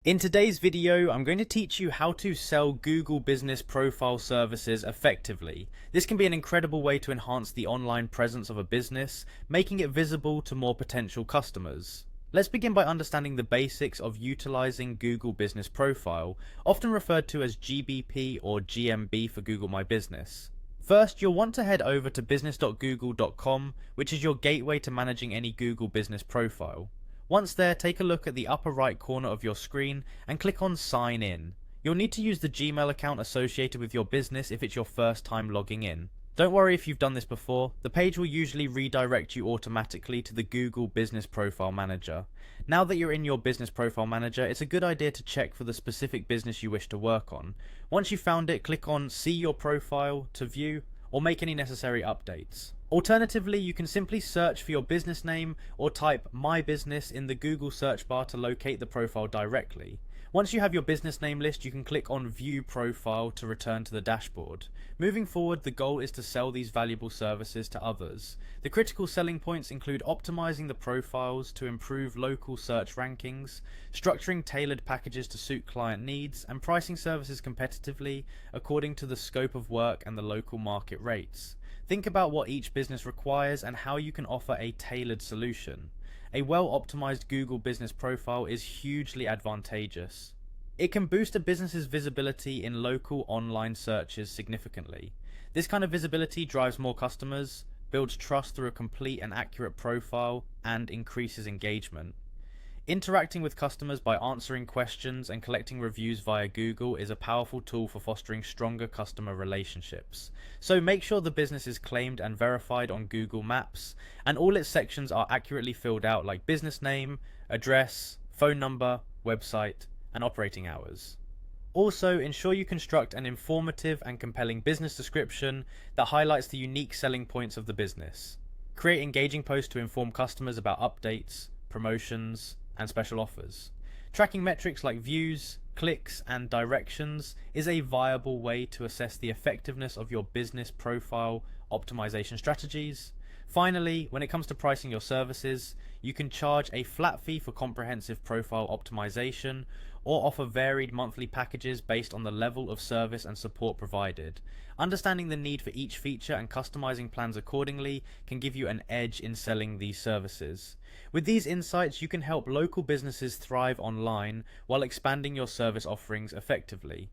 In today's video, I'm going to teach you how to sell Google Business Profile services effectively. This can be an incredible way to enhance the online presence of a business, making it visible to more potential customers. Let's begin by understanding the basics of utilizing Google Business Profile, often referred to as GBP or GMB for Google My Business. First, you'll want to head over to business.google.com, which is your gateway to managing any Google Business Profile. Once there, take a look at the upper right corner of your screen and click on Sign In. You'll need to use the Gmail account associated with your business if it's your first time logging in. Don't worry if you've done this before, the page will usually redirect you automatically to the Google Business Profile Manager. Now that you're in your Business Profile Manager, it's a good idea to check for the specific business you wish to work on. Once you've found it, click on See Your Profile to view or make any necessary updates. Alternatively, you can simply search for your business name or type My Business in the Google search bar to locate the profile directly. Once you have your business name list, you can click on View Profile to return to the dashboard. Moving forward, the goal is to sell these valuable services to others. The critical selling points include optimizing the profiles to improve local search rankings, structuring tailored packages to suit client needs, and pricing services competitively according to the scope of work and the local market rates. Think about what each business requires and how you can offer a tailored solution. A well-optimized Google Business Profile is hugely advantageous. It can boost a business's visibility in local online searches significantly. This kind of visibility drives more customers, builds trust through a complete and accurate profile, and increases engagement. Interacting with customers by answering questions and collecting reviews via Google is a powerful tool for fostering stronger customer relationships. So make sure the business is claimed and verified on Google Maps, and all its sections are accurately filled out like business name, address, phone number, website, and operating hours. Also, ensure you construct an informative and compelling business description that highlights the unique selling points of the business. Create engaging posts to inform customers about updates, promotions, and special offers. Tracking metrics like views, clicks, and directions is a viable way to assess the effectiveness of your business profile optimization strategies. Finally, when it comes to pricing your services, you can charge a flat fee for comprehensive profile optimization or offer varied monthly packages based on the level of service and support provided. Understanding the need for each feature and customizing plans accordingly can give you an edge in selling these services. With these insights, you can help local businesses thrive online while expanding your service offerings effectively.